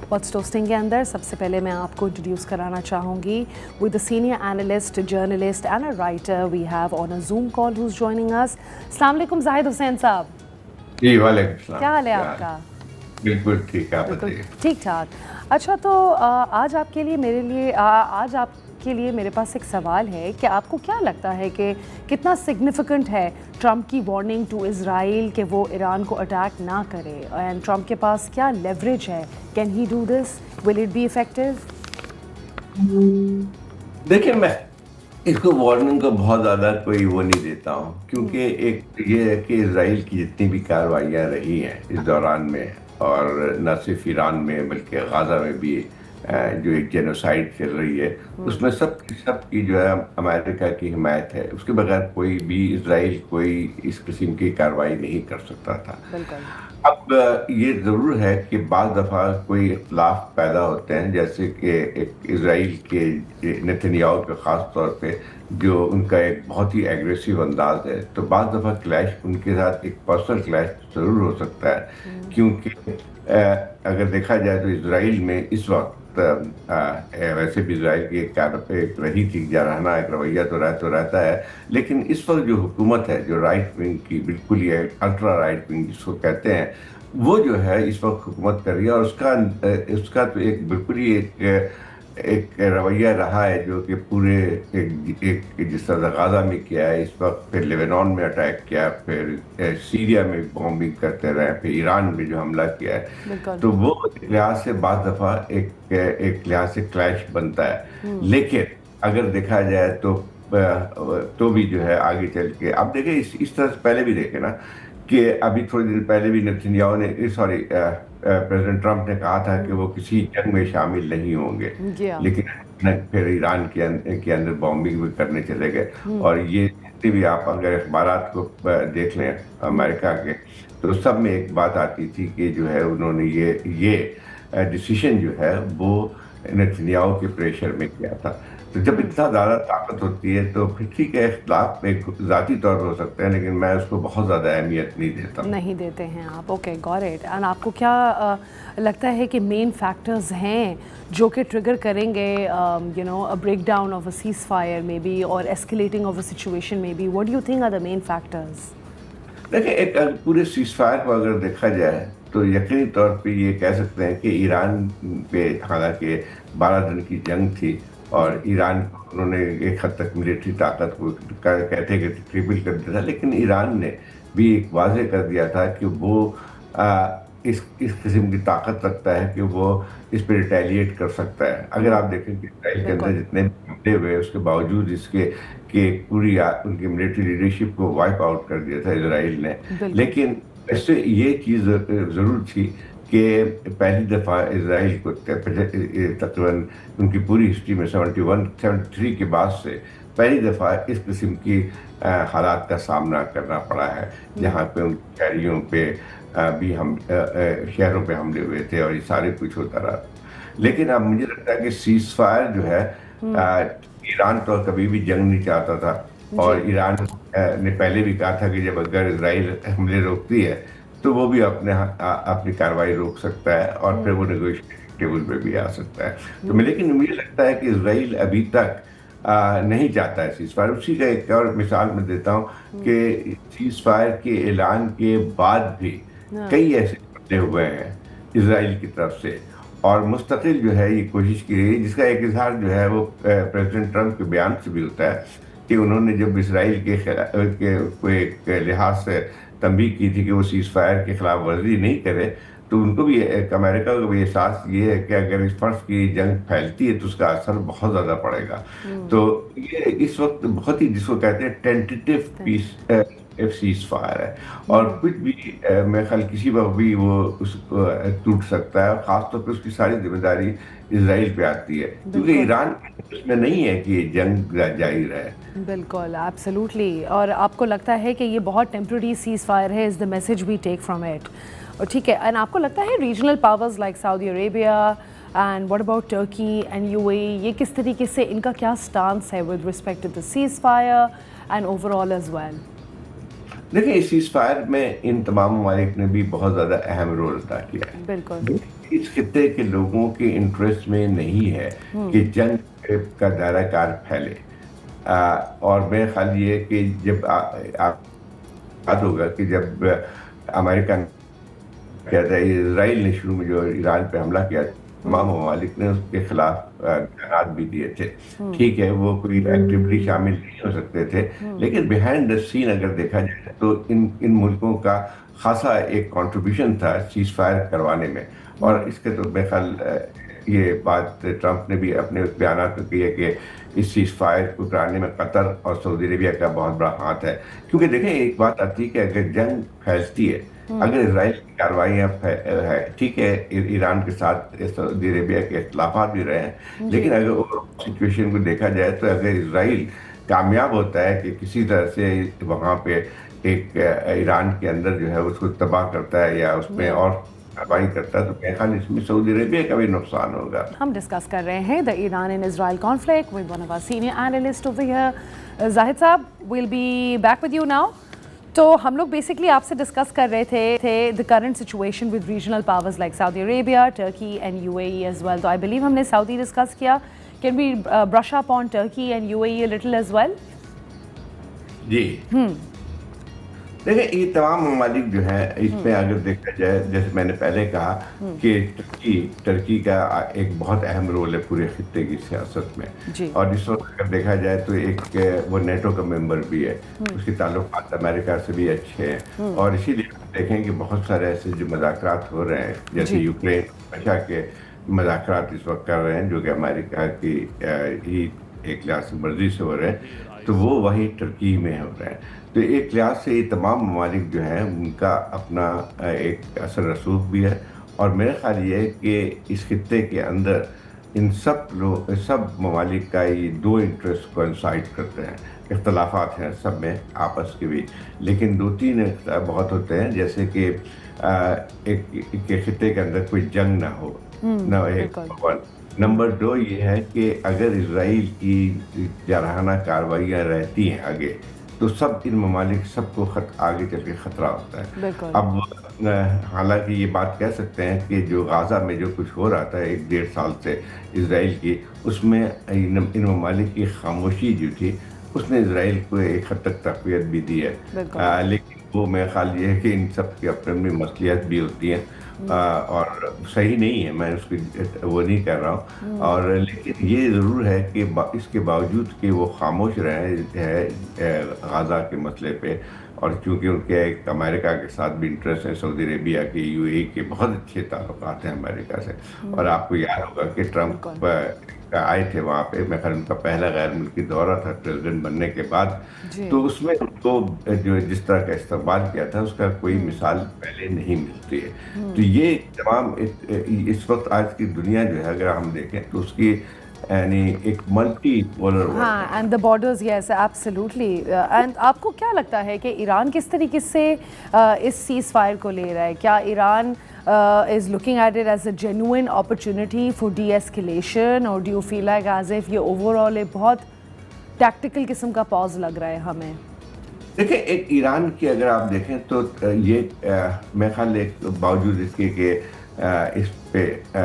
What's toasting के अंदर सबसे पहले मैं आपको इंट्रोड्यूस कराना चाहूँगी with the senior analyst, journalist and a writer we have on a zoom call who is joining us. अस्सलाम वालेकुम जाहिद हुसैन साहब। जी वालेकुम सलाम। क्या हाल है क्या आपका? बिल्कुल ठीक है, आप बिल्कुल बताइए। ठीक ठाक। अच्छा, तो आज आपके लिए आज आपके लिए मेरे पास एक सवाल है कि आपको क्या लगता है कि कितना सिग्निफिकेंट है ट्रंप की वार्निंग टू इज़राइल कि वो ईरान को अटैक ना करे, एंड ट्रंप के पास क्या लेवरेज है? Can he do this? Will it be effective? देखिए, मैं इसको वार्निंग को बहुत ज़्यादा कोई वो नहीं देता हूँ, क्योंकि एक ये है कि इजराइल की जितनी भी कार्रवाइयाँ रही हैं इस दौरान में, और न सिर्फ ईरान में बल्कि गाज़ा में भी जो एक जेनोसाइड चल रही है, उसमें सब की जो है अमेरिका की हिमायत है। उसके बगैर कोई भी इजराइल कोई इस किस्म की कार्रवाई नहीं कर सकता था। बिल्कुल। अब ये ज़रूर है कि बाज़ दफ़ा कोई इख्तलाफ पैदा होते हैं, जैसे कि एक इजराइल के नेतन्याहू के ख़ास तौर पे जो उनका एक बहुत ही एग्रेसिव अंदाज है, तो बाज़ दफ़ा क्लैश उनके साथ एक पर्सनल क्लैश ज़रूर हो सकता है। क्योंकि अगर देखा जाए तो इजराइल में इस वक्त वैसे भी इजराइल की एक रही थी जारहाना एक रवैया तो रहता है, लेकिन इस वक्त जो हुकूमत है, जो राइट विंग की बिल्कुल ही अल्ट्रा राइट विंग जिसको कहते हैं, वो जो है इस वक्त हुकूमत कर रही है, और उसका तो एक बिल्कुल ही एक रवैया रहा है जो कि पूरे एक जिस तरह गाजा में किया है इस वक्त, फिर लेबनान में अटैक किया, फिर सीरिया में बॉम्बिंग करते रहे, फिर ईरान में जो हमला किया है। बिल्कुल। तो वो एक लिहाज से बाज़ दफ़ा एक लिहाज से क्लैश बनता है। लेकिन अगर देखा जाए तो भी जो है आगे चल के आप देखें, इस तरह से पहले भी देखे ना कि अभी थोड़े दिन पहले भी नेतन्याहू ने सॉरी प्रेसिडेंट ट्रंप ने कहा था कि वो किसी जंग में शामिल नहीं होंगे, जी हाँ। लेकिन फिर ईरान के अंदर बॉम्बिंग भी करने चले गए। और ये जितने भी आप अगर अखबारात को देख लें अमेरिका के, तो सब में एक बात आती थी कि जो है उन्होंने ये डिसीजन जो है वो नेतन्याहू के प्रेशर में किया था। तो जब इतना ज़्यादा ताकत होती है तो फिर ठीक है, इख्तिलाफ एक ज़ाती तौर पर हो सकते हैं, लेकिन मैं उसको बहुत ज़्यादा अहमियत नहीं देता हूँ। नहीं देते हैं आप? Okay, got it. एंड आपको क्या लगता है कि मेन फैक्टर्स हैं जो कि ट्रिगर करेंगे a breakdown of a ceasefire maybe और escalating of a situation maybe? What do you think are the main factors? देखिए, एक पूरे सीज़फायर को अगर देखा जाए तो यकीनी तौर पे ये कह सकते हैं कि ईरान पे हालांकि 12 दिन की जंग थी, और ईरान को उन्होंने एक हद तक मिलिट्री ताकत को कहते कि ट्रिपल कर दिया था, लेकिन ईरान ने भी एक वाजे कर दिया था कि वो इस किस्म की ताकत रखता है कि वो इस पर रिटेलिएट कर सकता है। अगर आप देखें कि इसराइल के अंदर बिल्कुल। जितने भी हमले हुए, उसके बावजूद इसके कि पूरी उनकी मिलिट्री लीडरशिप को वाइप आउट कर दिया था इसराइल ने। बिल्कुल। लेकिन इससे ये चीज़ ज़रूर थी कि पहली दफ़ा इसराइल को तकरीबन उनकी पूरी हिस्ट्री में 73 के बाद से पहली दफ़ा इस किस्म की हालात का सामना करना पड़ा है, जहाँ पे उन शहरियों पे भी हम शहरों पे हमले हुए थे और ये सारे कुछ होता रहा। लेकिन अब मुझे लगता है कि सीज़ फायर जो है, ईरान तो कभी भी जंग नहीं चाहता था, जी। और ईरान ने पहले भी कहा था कि जब अगर इसराइल हमले रोकती है तो वो भी अपनी कार्रवाई रोक सकता है, और फिर वो नेगोशिएशन टेबल पे भी आ सकता है। तो लेकिन मुझे लगता है कि इसराइल अभी तक नहीं चाहता है सीज फायर। उसी का एक और मिसाल मैं देता हूँ कि सीज फायर के ऐलान के बाद भी हाँ। कई ऐसे हमले हुए हैं इसराइल की तरफ से, और मुस्तकिल जो है ये कोशिश की रही है, जिसका एक इजहार जो है वो प्रेसिडेंट ट्रंप के बयान से भी होता है कि उन्होंने जब इसराइल को एक लिहाज से तंबीह की थी कि वो सीज फायर के खिलाफ वर्जी नहीं करे, तो उनको भी एक अमेरिका को भी एहसास ये है कि अगर इस फर्ज की जंग फैलती है तो उसका असर बहुत ज़्यादा पड़ेगा। तो ये इस वक्त बहुत ही जिसको कहते हैं टेंटेटिव पीस सीज फायर है, और कुछ भी मेरे ख्याल किसी वक्त भी वो टूट सकता है, और ख़ासतौर पे उसकी सारी जिम्मेदारी इसराइल पे आती है, क्योंकि बिल्कुल। ईरान उसमें नहीं है कि ये जंग जारी रहे। बिल्कुल, एब्सोल्युटली। और आपको लगता है कि ये बहुत टेम्पररी सीज़ फायर है, is the message we take from it? और ठीक है, एंड आपको लगता है regional powers like Saudi Arabia and what about Turkey and UAE, ये किस तरीके से, इनका क्या स्टांस है with respect to the ceasefire and overall as well? देखिए, इस सीज फायर में इन तमाम ममालिक ने भी बहुत ज़्यादा अहम रोल अदा किया है। बिल्कुल। इस खित्ते के लोगों के इंटरेस्ट में नहीं है कि जंग का दायरा कार फैले। और मेरा ख्याल ये है कि जब आप याद होगा कि जब अमेरिका ने किया था, इसराइल ने शुरू में जो ईरान पे हमला किया, तमाम ममालिक ने उसके खिलाफ बयान भी दिए थे। ठीक है, वो कोई एक्टिवली शामिल नहीं हो सकते थे, लेकिन बिहाइंड द सीन अगर देखा जाए तो इन मुल्कों का खासा एक कंट्रीब्यूशन था सीज फायर करवाने में। और इसके तो मेरे ख्याल ये बात ट्रंप ने भी अपने बयान में की है कि इस सीज फायर को कराने में कतर और सऊदी अरेबिया का बहुत बड़ा हाथ है। क्योंकि देखें, एक बात आती है कि अगर जंग फैलती है, अगर इसराइल की कार्रवाइयाँ है, ठीक है, ईरान के साथ सऊदी अरेबिया के इख्तलाफात भी रहे हैं, लेकिन अगर सिचुएशन को देखा जाए तो अगर इसराइल कामयाब होता है कि किसी तरह से वहाँ पे एक ईरान के अंदर जो है उसको तबाह करता है या उसमें और कार्रवाई करता है, तो मेरे ख्याल इसमें सऊदी अरेबिया का भी नुकसान होगा। हम डिस्कस कर रहे हैं the Iran and Israel conflict with one of our senior analyst of the year Zahid sahab. Will be back with you now. तो हम लोग बेसिकली आपसे डिस्कस कर रहे थे the current situation with regional powers like Saudi Arabia, Turkey and UAE as well. तो I believe हमने Saudi discuss किया। Can we brush up on Turkey and UAE a little as well? जी, देखिए, ये तमाम ममालिक जो है इसमें अगर देखा जाए, जैसे मैंने पहले कहा कि टर्की का एक बहुत अहम रोल है पूरे खित्ते की सियासत में। और इस वक्त अगर देखा जाए तो एक वो नेटो का मेंबर भी है, उसके ताल्लुकात अमेरिका से भी अच्छे हैं। और इसीलिए देखें कि बहुत सारे ऐसे जो मुज़ाकरात हो रहे हैं, जैसे यूक्रेन रशिया के मुज़ाकरात इस वक्त कर रहे हैं, जो कि अमेरिका की ही एक लिहाज से मर्जी से हो रहे हैं, तो वो वही टर्की में हो रहे हैं। तो एक लिहाज से ये तमाम ममालिक जो हैं उनका अपना एक असर रसूख भी है। और मेरा ख्याल ये है कि इस खित्ते के अंदर इन सब ममालिक का ये दो इंटरेस्ट कोइंसाइड करते हैं। इख्तलाफात हैं सब में आपस के भी, लेकिन दो तीन बहुत होते हैं, जैसे कि एक खित्ते के अंदर कोई जंग ना हो, ना एक। नंबर 2 ये है कि अगर इसराइल की जारहाना कार्रवाइयाँ रहती हैं आगे, तो सब इन ममालिक सबको आगे चल के ख़तरा होता है। अब हालांकि ये बात कह सकते हैं कि जो गाज़ा में जो कुछ हो रहा था 1-1.5 साल से इसराइल की, उसमें इन ममालिक की खामोशी जो थी उसने इसराइल को एक हद तक तक़वियत भी दी है। लेकिन वो मेरा ख्याल ये है कि इन सब की अपनी अपनी मसलियत भी होती हैं और सही नहीं है, मैं उसकी वो नहीं कर रहा हूँ। और लेकिन ये ज़रूर है कि इसके बावजूद कि वो खामोश रहे हैं गाज़ा के मसले पे, और चूँकि उनके एक अमेरिका के साथ भी इंटरेस्ट है, सऊदी अरेबिया के, यूएई के बहुत अच्छे ताल्लुकात हैं अमेरिका से। और आपको याद होगा कि ट्रंप आए थे वहाँ पे, मैं ख्याल उनका पहला गैर मुल्की दौरा था प्रेसिडेंट बनने के बाद, तो उसमें उनको जो जिस तरह का इस्तेमाल किया था उसका कोई मिसाल पहले नहीं मिलती है। तो ये तमाम इस वक्त आज की दुनिया जो है अगर हम देखें तो उसकी यानी एक मल्टी पोलर वर्ल्ड। हाँ, and the borders, yes absolutely. And आपको क्या लगता है कि ईरान किस तरीके से इस सीज फायर को ले रहा है? क्या Iran is looking at it as a genuine opportunity for de-escalation, or do you feel like as if ये overall एक बहुत tactical किस्म का पॉज लग रहा है हमें? देखिए, एक ईरान की अगर आप देखें तो ये मेरे ख्याल एक बावजूद इसके कि इस पे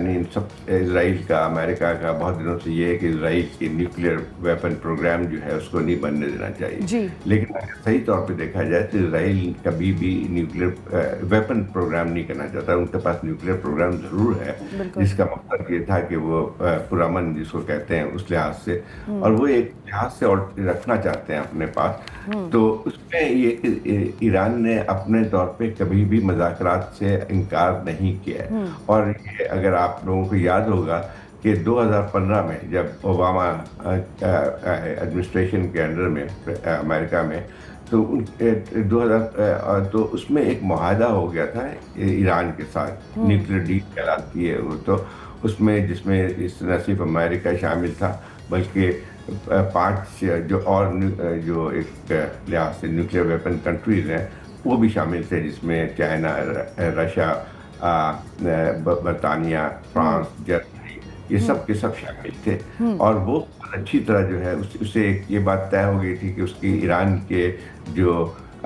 नहीं सब इसराइल का, अमेरिका का बहुत दिनों से ये है कि इसराइल की न्यूक्लियर वेपन प्रोग्राम जो है उसको नहीं बनने देना चाहिए। लेकिन अगर सही तौर पे देखा जाए तो इसराइल कभी भी न्यूक्लियर वेपन प्रोग्राम नहीं करना चाहता। उनके पास न्यूक्लियर प्रोग्राम ज़रूर है, जिसका मकसद ये था कि वो पुरअमन जिसको कहते हैं उस लिहाज से, और वो एक लिहाज से और रखना चाहते हैं अपने पास। तो उसमें ये ईरान ने अपने तौर पे कभी भी मुज़ाकरात से इनकार नहीं किया है। और ये अगर आप लोगों को याद होगा कि 2015 में जब ओबामा एडमिनिस्ट्रेशन के अंडर में अमेरिका में, तो 2000 तो उसमें एक मुआहदा हो गया था ईरान के साथ, न्यूक्लियर डील कहलाती है वो, तो उसमें जिसमें इस न सिर्फ अमेरिका शामिल था बल्कि 5 जो और जो एक लिहाज से न्यूक्लियर वेपन कंट्रीज हैं वो भी शामिल थे, जिसमें चाइना, रशिया, बरतानिया, फ्रांस, जर्मनी, ये सब के सब शामिल थे। और वो अच्छी तरह जो है उससे ये बात तय हो गई थी कि उसकी ईरान के जो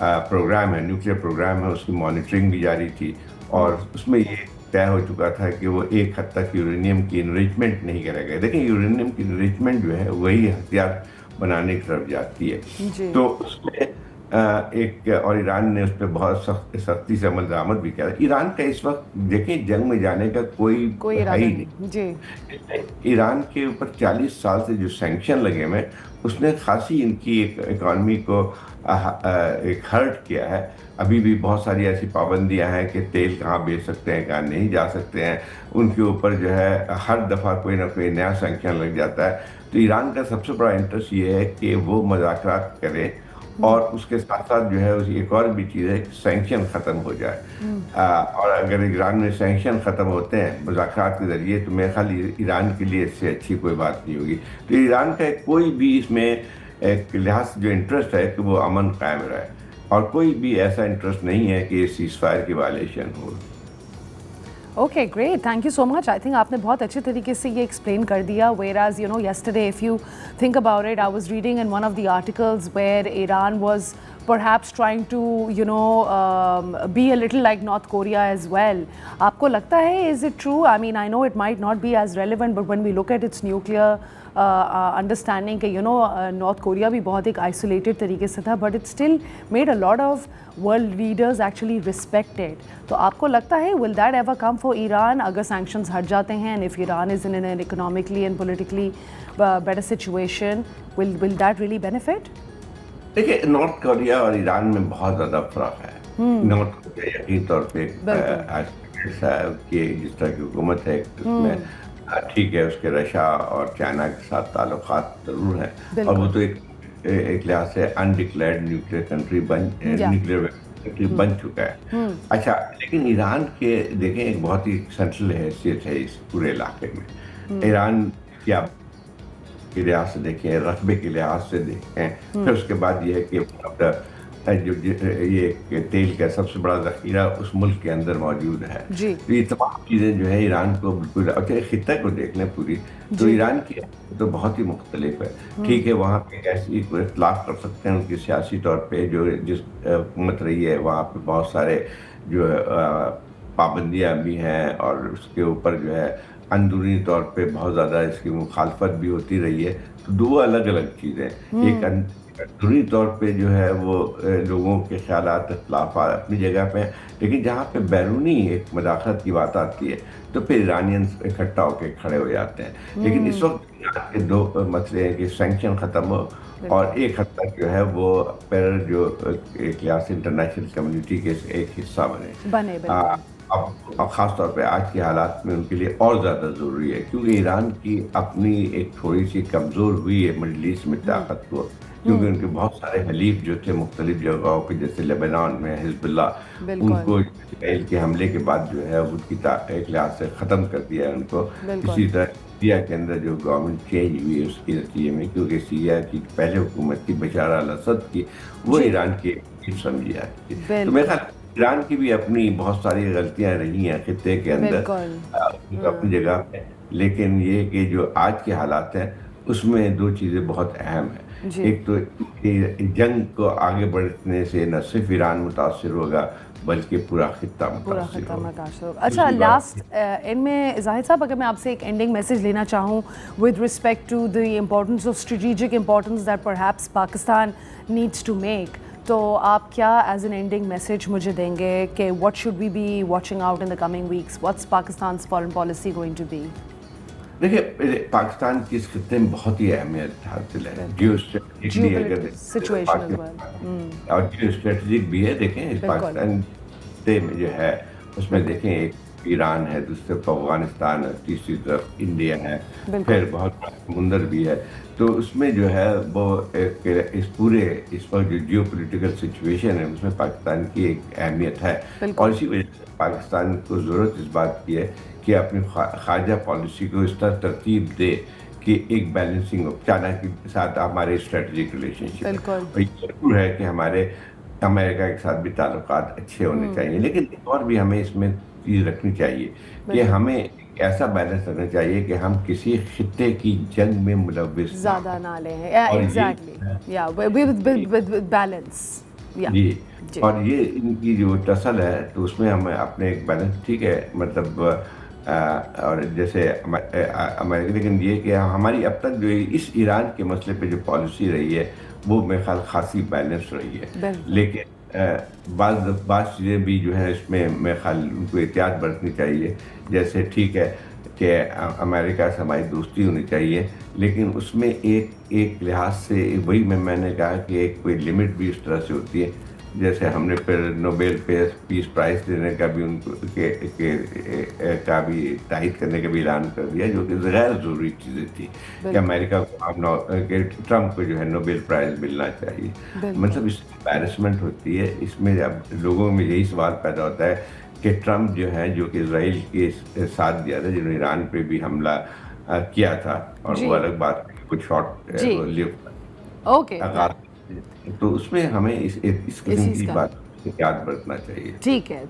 प्रोग्राम है, न्यूक्लियर प्रोग्राम है, उसकी मॉनिटरिंग भी जारी थी। और उसमें ये तय हो चुका था कि वो एक हद तक यूरेनियम की इनरिचमेंट नहीं करेगा। देखिए यूरेनियम की इनरिचमेंट जो है वही हथियार बनाने की तरफ जाती है। जी। तो उसमें एक और ईरान ने उस पर बहुत सख्ती से अमल दरामद भी किया। ईरान का इस वक्त देखें जंग में जाने का कोई कोई है इरादा ही नहीं। नहीं। जी। ईरान के ऊपर 40 साल से जो सैंक्शन लगे हुए हैं, उसने खासी इनकी एक इकॉनमी को एक हर्ट किया है। अभी भी बहुत सारी ऐसी पाबंदियां हैं कि तेल कहाँ बेच सकते हैं, कहाँ नहीं जा सकते हैं। उनके ऊपर जो है हर दफ़ा कोई ना कोई नया सैंक्शन लग जाता है। तो ईरान का सबसे बड़ा इंटरेस्ट ये है कि वो मुज़ाकरात करे, और उसके साथ साथ जो है उसकी एक और भी चीज़ है, सैंक्शन ख़त्म हो जाए। और अगर ईरान में सैंक्शन ख़त्म होते हैं मुज़ाकरात के ज़रिए, तो मेरे ख्याल ईरान के लिए इससे अच्छी कोई बात नहीं होगी। तो ईरान का कोई भी इसमें एक लिहाज से जो इंटरेस्ट है कि वो अमन कायम रहे, और कोई भी ऐसा इंटरेस्ट नहीं है कि सीज़ फायर की वायलेशन हो। Okay great, thank you so much. I think आपने बहुत अच्छे तरीके से ये एक्सप्लेन कर दिया। Whereas you know yesterday, if you think about it, I was reading in one of the articles where Iran was perhaps trying to be a little like North Korea as well. आपको लगता है, is it true? I mean, I know it might not be as relevant, but when we look at its nuclear understanding कि North Korea भी बहुत एक isolated तरीके से था, but it still made a lot of world leaders actually respect it. तो आपको लगता है will that ever come for Iran अगर sanctions हट जाते हैं, and if Iran is in an economically and politically better situation, will that really benefit? देखिए north Korea और ईरान में बहुत ज़्यादा फर्क है। नॉर्थ कोरिया यकीनी तौर पे आज ऐसा है कि जिस तरह की हुकूमत है उसमें ठीक है, उसके रशिया और चाइना के साथ ताल्लुकात ज़रूर हैं, और वो तो एक लिहाज से अनडिक्लेयर्ड न्यूक्लियर कंट्री बन चुका है। अच्छा, लेकिन ईरान के देखें एक बहुत ही सेंट्रल हैसियत है इस पूरे इलाके में। ईरान की आप के लिहाज से देखें, रकबे के लिहाज से देखें, फिर उसके बाद ये है कि जो ये तेल का सबसे बड़ा ज़ख़ीरा उस मुल्क के अंदर मौजूद है। तो ये तमाम चीज़ें जो है ईरान को बिल्कुल, अच्छा खित्ते को देख लें पूरी, तो ईरान की तो बहुत ही मुख्तलिफ है। ठीक है, वहाँ पे ऐसी कोई इख्तलाफ कर सकते हैं उनकी सियासी तौर पे, जो जिस हुकूमत रही है वहाँ पे बहुत सारे जो पाबंदियाँ भी हैं, और उसके ऊपर जो है अंदरूनी तौर पे बहुत ज़्यादा इसकी मुखालफत भी होती रही है। तो दो अलग अलग चीज़ें, एक अंदरूनी तौर पे जो है वो लोगों के ख्यालात इख्तलाफात अपनी जगह पे हैं, लेकिन जहाँ पे बैरूनी एक मदाखलत की बात आती है तो फिर ईरानियंस इकट्ठा होकर खड़े हो जाते हैं। लेकिन इस वक्त ईरान के दो मसले हैं कि सैंक्शन ख़त्म हो, और एक हद तक जो है वो फिर जो एक लिहाज से इंटरनेशनल कम्युनिटी के एक हिस्सा बने। अब ख़ास तौर पे आज के हालात में उनके लिए और ज़्यादा ज़रूरी है, क्योंकि ईरान की अपनी एक थोड़ी सी कमज़ोर हुई है मिडल ईस्ट में ताकत को, क्योंकि उनके बहुत सारे हलीफ जो थे मुख्तलिफ जगहों पे, जैसे लेबनान में हिज़्बुल्लाह, उनको इसराइल के हमले के बाद जो है उनकी एक लिहाज से ख़त्म कर दिया है उनको। इसी तरह सीरिया के अंदर जो गवर्नमेंट चेंज हुई है उसके नतीजे में, क्योंकि सीरिया की पहले हुकूमत थी बशार अल-असद की, वो ईरान की समझी जाती है। तो मेरा ईरान की भी अपनी बहुत सारी गलतियां रही हैं खित्ते के अंदर अपनी जगह पे, लेकिन ये कि जो आज के हालात हैं उसमें दो चीज़ें बहुत अहम हैं। एक तो जंग को आगे बढ़ने से न सिर्फ ईरान मुतासर होगा बल्कि पूरा खित्ता मुतासर होगा। अच्छा, लास्ट इनमें जाहिद साहब, अगर मैं आपसे एक एंडिंग मैसेज लेना चाहूँ with respect to the importance of strategic importance that perhaps Pakistan needs to make, तो आप क्या एज एन एंडिंग मैसेज मुझे देंगे कि what should we be watching out in the coming weeks? What's Pakistan's foreign policy going to be? देखिए, पाकिस्तान की इस खित्ते में बहुत ही अहमियत हासिल है, जियो स्ट्रेटेजिकली अगर सिचुएशन और जियो स्ट्रेटेजिक भी है। देखें इस पाकिस्तान खित्ते में जो है उसमें देखें एक ईरान है, दूसरी तरफ अफगानिस्तान है, तीसरी तरफ इंडिया है, फिर बहुत समुंदर भी है। तो उसमें जो है वो इस वक्त जो जियो पोलिटिकल सिचुएशन है उसमें पाकिस्तान की एक अहमियत है, और इसी वजह से पाकिस्तान को ज़रूरत इस बात की है कि अपनी खारजा पॉलिसी को इस तरह तरतीब दे कि एक बैलेंसिंग हो चाइना के साथ हमारे स्ट्रेटजिक रिलेशनशिप, और ये जरूर है कि हमारे अमेरिका के साथ भी ताल्लुकात अच्छे होने चाहिए, लेकिन और भी हमें इसमें चीज़ रखनी चाहिए कि हमें ऐसा बैलेंस रखना चाहिए कि हम किसी खित्ते की जंग में मुलव्विस ज़्यादा ना लें। एग्जैक्टली, या विद बैलेंस। या जी। जी और ये इनकी जो टसल है तो उसमें हम अपने एक बैलेंस ठीक है मतलब और जैसे अमेरिका, लेकिन ये कि हमारी अब तक जो इस ईरान के मसले पे जो पॉलिसी रही है वो मेरे ख्याल खासी बैलेंस रही है। बिल्कुल लेकिन बाज़ बाज़ चीज़ें भी जो है इसमें मेरे ख्याल उनको एहतियात बरतनी चाहिए। जैसे ठीक है कि अमेरिका से हमारी दोस्ती होनी चाहिए, लेकिन उसमें एक एक लिहाज से वही मैंने कहा कि एक कोई लिमिट भी इस तरह से होती है। जैसे हमने फिर नोबेल पीस प्राइज़ देने का भी उनको का भी तायद करने का भी ऐलान कर दिया, जो कि गैर ज़रूरी चीज़ें थी कि बिल्कुल अमेरिका को कि ट्रंप को जो है नोबेल प्राइज़ मिलना चाहिए। बिल्कुल मतलब इससे एम्बैरेसमेंट होती है, इसमें अब लोगों में यही सवाल पैदा होता है कि ट्रंप जो है, जो कि इज़राइल के साथ दिया था, जिन्होंने ईरान पे भी हमला किया था, और वो जी अलग बात है कि कुछ शॉर्ट जी वो लिव ओके या आगाज़, तो उसमें हमें इस इस किस्म चीज़ की का बात एहतियात बरतना चाहिए। ठीक है।